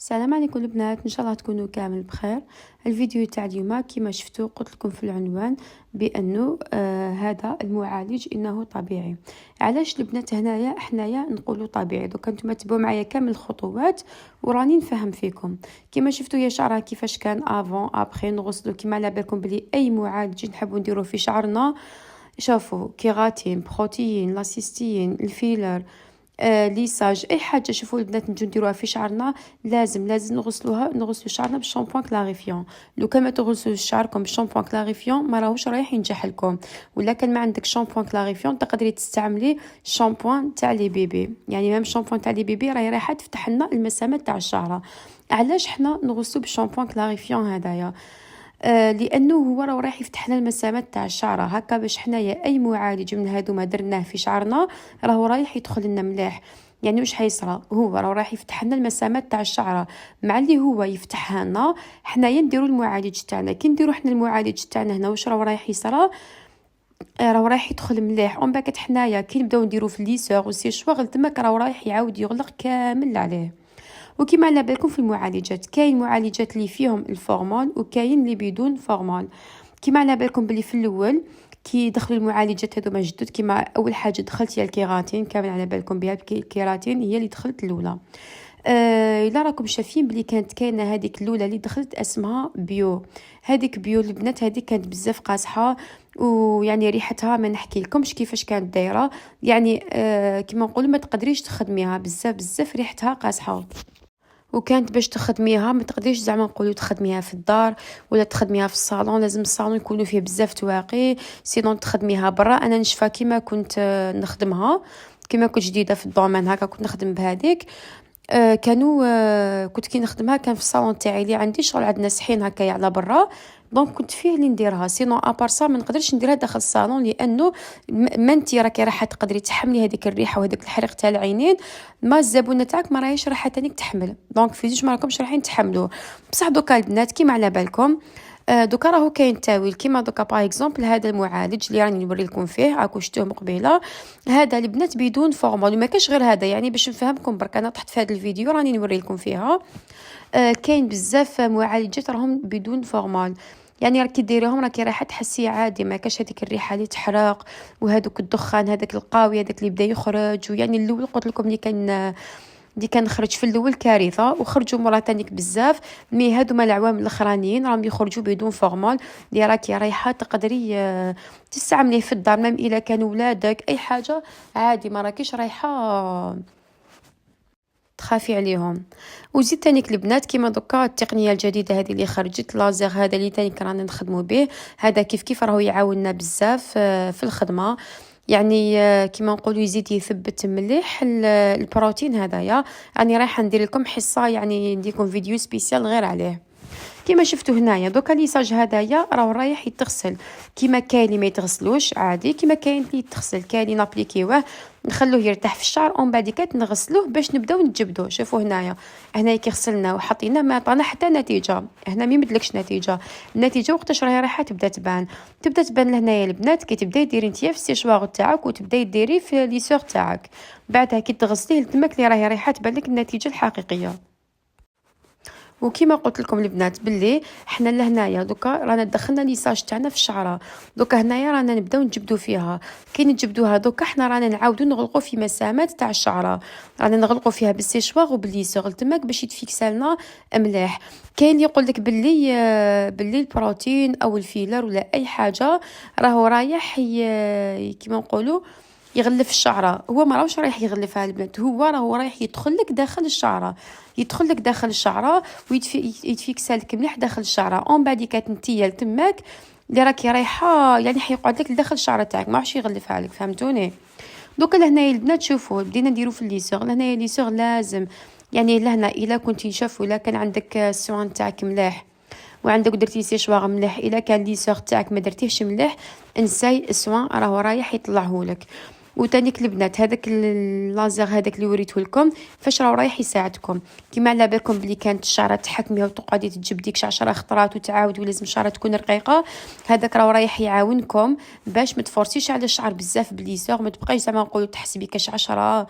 السلام عليكم البنات، ان شاء الله تكونوا كامل بخير. الفيديو تاع اليوم كما شفتوا قلت لكم في العنوان بانه هذا المعالج انه طبيعي. علاش البنات هنايا حنايا نقولوا طبيعي؟ دوك انتم تبعوا معايا كامل الخطوات وراني نفهم فيكم. كما شفتوا يا شعرها كيفاش كان افون ابري نغسلوا. كما على بالكم بلي اي معالج نحبوا نديروه في شعرنا، شوفوا كيراتين، بروتين، لاسيستين، الفيلر، ليساج، اي حاجه شوفوا البنات نجو نديروها في شعرنا لازم نغسلوا شعرنا بالشامبوان كلاريفيون. لو كان ما تغسلوا شعركم بالشامبوان كلاريفيون ما راهوش رايح ينجح لكم. ولا كان ما عندك شامبوان كلاريفيون تقدري تستعملي شامبوان تاع لي بيبي، يعني ميم شامبوان تاع لي بيبي راهي رايحه تفتح لنا المسامات تاع الشعره. علاش حنا نغسلوا بالشامبوان كلاريفيون هذايا؟ لانه هو راه راح يفتح لنا المسامات تاع الشعره هكا، باش حنايا اي معالج من هادو ما درناه في شعرنا راهو رايح يدخل لنا مليح. يعني واش حيصرى؟ هو راه راح يفتح لنا المسامات تاع الشعره، مع اللي هو يفتحها لنا حنايا نديروا المعالج تاعنا. كي نديروا حنا المعالج تاعنا هنا واش راه رايح يصرى؟ راه رايح يدخل مليح. اون باكت حنايا كي نبداو نديروا في ليسور وسيشواغ تماك راه رايح يعاود يغلق كامل عليه. وكما على بالكم في المعالجات كاين معالجات اللي فيهم الفورمال وكاين اللي بدون فورمال. كما على بالكم بلي في الاول كي دخلوا المعالجات هذوما جدد، كما اول حاجه دخلت هي الكيراتين، كامل على بالكم بها الكيراتين هي اللي دخلت الاولى. الا راكم شايفين بلي كانت كاينه هذيك الاولى اللي دخلت اسمها بيو. هذيك بيو البنات هذيك كانت بزاف قاصحه، ويعني ريحتها ما نحكي لكمش كيفاش كانت دايره. يعني كما نقولوا ما تقدريش تخدميها، بزاف ريحتها قاصحه. وكانت باش تخدميها ما تقدريش زعما نقولوا تخدميها في الدار ولا تخدميها في الصالون، لازم الصالون يكونوا فيه بزاف تواقي، سينون تخدميها برا. انا نشفى كيما كنت نخدمها، كيما كنت جديده في الدومين هكا كنت نخدم بهذيك. كانوا كنت كي نخدمها كان في الصالون تاعي اللي عندي شغل عندنا صحين هكايا على برا، دونك كنت فيه اللي نديرها. سينو ابار سا ما نقدرش نديرها داخل الصالون، لانه ما انت راكي راح تقدري تحملي هذيك الريحه وهذاك الحريق تاع العينين، ما الزبونه تاعك ما راهيش راح تانيك تحمل، دونك في زوج ما راكمش رايحين تحملوا. بصح دوكا البنات كيما على بالكم دوكا راهو كاين تاويل. كيما دوكا باغ اكزومبل هذا المعالج اللي راني نوري لكم فيه راكو شفتوه مقبله، هذا البنات بدون فورمال. وما كاش غير هذا، يعني باش نفهمكم برك انا طحت في هذا الفيديو راني نوري لكم فيها. كاين بزاف معالجات راهم بدون فورمال، يعني راكي ديريهم راكي رايحه تحسي عادي، ما كاش هذيك الريحه اللي تحرق وهذوك الدخان هذاك القاوي هذاك اللي بدا يخرج. ويعني الاول قلت لكم اللي كان خرج في الاول كارثه، وخرجوا مرة تانيك بزاف. مي هادوما العوام الاخرانيين راهم يخرجوا بدون فورمال، اللي راكي رايحه تقدري تستعمليه في الدار، ميم الا كانوا ولادك اي حاجه عادي، ما راكيش رايحه تخافي عليهم. وزيد تانيك البنات كيما دوكا التقنيه الجديده هذه اللي خرجت لازر، هذا اللي تانيك رانا نخدموا به، هذا كيف راهو يعاوننا بزاف في الخدمه. يعني كيما نقولوا يزيد يثبت مليح البروتين هذايا. راني رايحه ندير لكم حصه، يعني ندير لكم فيديو سبيسيال غير عليه. كيما شفتوا هنايا دوكا ليساج هذايا راه رايح يتغسل، كيما كاين اللي ما يتغسلوش عادي، كيما كاين اللي يتغسل، كاين اللي نابليكيوه نخلوه يرتاح في الشعر ومن بعد كات نغسلوه باش نبداو نجبدوه. شوفوا هنايا كي غسلنا وحطينا ما عطانا حتى نتيجه، هنا ما يمدلكش نتيجه. النتيجه وقتاش راهي رايحه تبدا تبان لهنايا البنات كي تبداي ديري نتيا في السيشواغ تاعك وتبداي ديري في ليسور تاعك، بعدها كي تغسليه تماك اللي راهي رايحه تبان لك النتيجه الحقيقيه. وكيما قلت لكم البنات باللي حنا لهنايا دوكا رانا دخلنا ليساج تاعنا في الشعره، دوكا هنايا رانا نبداو نجبدو فيها. كي نجبدوها دوكا حنا رانا نعاودو نغلقو في مسامات تاع الشعره، رانا نغلقو فيها بالسيشواغ وبالليسور تماك باش يتفيكسالنا مليح. كاين اللي يقول لك باللي البروتين او الفيلر ولا اي حاجه راهو رايح كيما نقولوا يغلف الشعره. هو ما راهوش رايح يغلفها البنات، هو راهو رايح يدخل لك داخل الشعره، ويتفيكسالك مليح داخل الشعره. اون بعد كانت نتيا تماك اللي راكي رايحه يعني حيقعد لك داخل الشعره تاعك، ما راحش يغلفها لك، فهمتوني؟ دوكا لهنايا البنات شوفوا بدينا نديرو في الليسور. لهنايا الليسور لازم يعني لهنا الا كنتي شافوا الا كان عندك السوان تاعك مليح وعندك درتي سيشواغ مليح، الا كان ليسور تاعك ما درتيهش مليح انساي السوان راهو رايح يطلعهولك. وتانيك البنات هذاك اللازر هذاك اللي وريته لكم فاش راهو رايح يساعدكم. كيما على بالكم بلي كانت الشعره تحكميها وتقعدي تجبديك 10 خطرات وتعاودي ولازم الشعره تكون رقيقه، هذاك راهو رايح يعاونكم باش ما تفرسيش على الشعر بزاف بليسور، ما تبقايش زعما نقولوا تحسبي كاش 10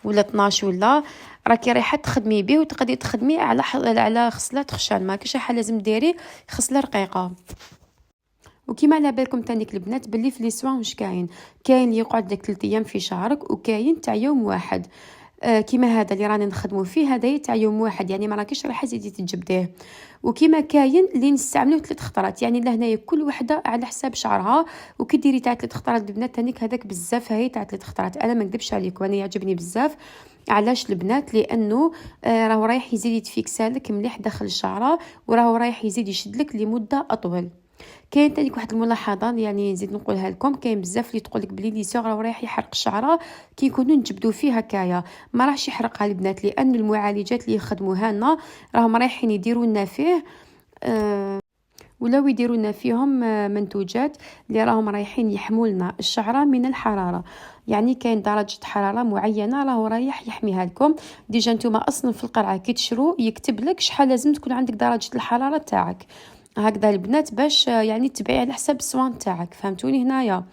ولا 12 ولا راكي رايحه تخدمي به وتقدري تخدمي على خصلات خشن، ما كاينش حاجه لازم ديري خصله رقيقه. وكيما على بالكم تانيك البنات باللي في لي سوان واش كاين اللي يقعد لك 3 ايام في شهرك، وكاين تاع يوم واحد. كيما هذا اللي رانا نخدموا فيه هذا تاع يوم واحد، يعني ما راكيش رايحه تزيدي تجبديه. وكيما كاين اللي نستعملوه 3 خطرات، يعني لهنايا كل وحده على حساب شعرها. وكي ديري تاع 3 خطرات البنات تانيك هذاك بزاف، هاي تاع 3 خطرات انا ما نكذبش عليكم انا يعجبني بزاف. علاش البنات؟ لانه راهو رايح يزيد يتفيكسالك مليح داخل الشعره، وراهو رايح يزيد يشدلك لمده اطول. كاين تانيك واحد الملاحظه يعني نزيد نقولها لكم، كاين بزاف اللي تقول لك بلي لي سوغ راه رايح يحرق الشعره كي يكونوا نجبدوا فيه هكايا. ما راحش يحرقها البنات، لان المعالجات اللي يخدموها لنا راهم رايحين يديروا لنا فيه ولاو يديروا لنا فيهم منتوجات اللي راهم رايحين يحموا لنا الشعره من الحراره. يعني كاين درجه حراره معينه راهو رايح يحميها لكم. ديجا نتوما اصلا في القرعه كي تشرو يكتب لك شحال لازم تكون عندك درجه الحراره تاعك هكذا البنات، باش يعني تبعي على حسب السوان تاعك. فهمتوني؟ هنايا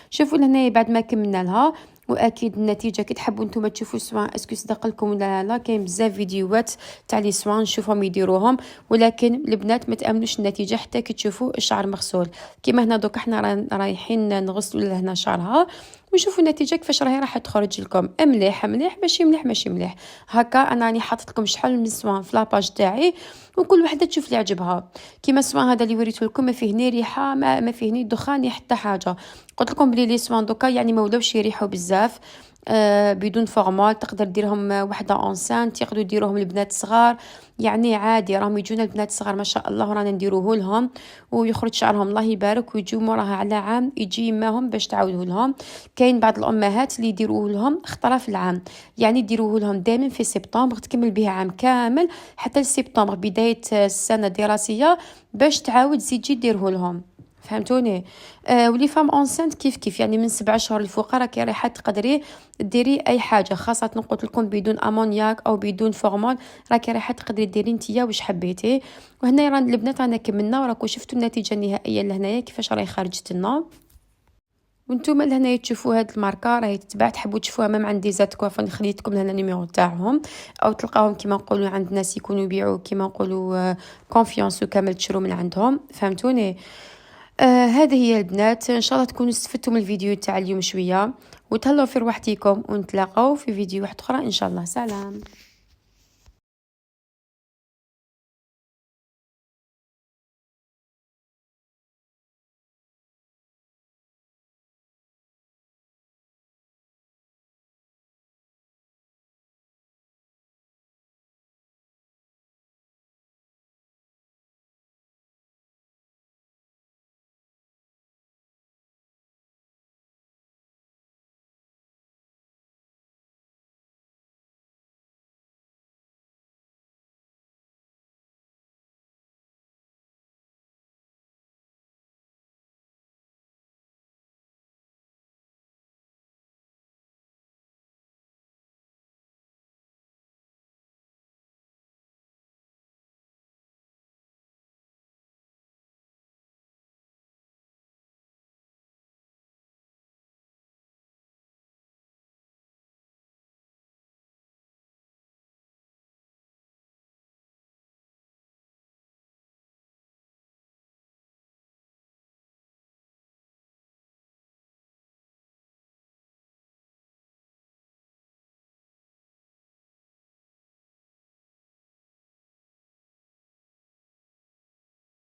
شوفوا لهنايا بعد ما كملنا لها، واكيد النتيجه كي تحبوا نتوما تشوفوا السوان اسكو صدق لكم ولا لا. كاين بزاف فيديوهات تاع لي سوان نشوفهم يديروهم، ولكن البنات ما تامنوش النتيجه حتى كي تشوفوا الشعر مغسول. كيما هنا دوك احنا رايحين نغسلوا لهنا شعرها ونشوفوا النتيجه كيفاش راح تخرج لكم. مليح ماشي مليح ماشي مليح هكا. انا راني حاطط لكم شحال من سوان في لاباج تاعي، وكل وحده تشوف اللي عجبها. كيما السوان هذا اللي وريته لكم ما فيه ني ريحه ما فيه ني دخان حتى حاجه. قلت لكم بلي لي سوان دوكا يعني ما ولاوش يريحوا بزاف بدون فورمال. تقدر ديرهم وحده انسانت، يقدروا يديروهم البنات صغار، يعني عادي. راهم يجونا البنات صغار ما شاء الله رانا نديروه لهم ويخرج شعرهم الله يبارك، ويجوا موراها على عام يجي يماهم باش تعاودوا لهم. كاين بعض الامهات اللي يديروه لهم خطره في العام، يعني يديروه لهم دائما في سبتمبر تكمل به عام كامل حتى لسبتمبر بدايه السنه الدراسيه باش تعاود تزيد ديره لهم. فهمتوني؟ ولي فام اونسنت كيف يعني من 7 شهور الفوق راكي رايحه تقدري ديري اي حاجه، خاصه نقول لكم بدون امونياك او بدون فورمال راكي رايحه تقدري ديري نتيا واش حبيتي. وهنا راه البنات رانا كملنا وراكم شفتوا النتيجه النهائيه لهنايا كيفاش راهي خرجت لنا. وانتم لهنا تشوفوا هاد الماركه راهي تتباع، تحبوا تشوفوها مام عندي زاد كوافون خليتكم لهنا النيميرو تاعهم، او تلقاوهم كيما نقولوا عند ناس يكونوا يبيعوا كيما نقولوا كونفيونس وكامل تشرو من عندهم. فهمتوني؟ هذه هي البنات، ان شاء الله تكونوا استفدتوا من الفيديو تاع اليوم شويه، وتهلاو في روحتكم ونتلاقاو في فيديو واحد اخرى ان شاء الله. سلام.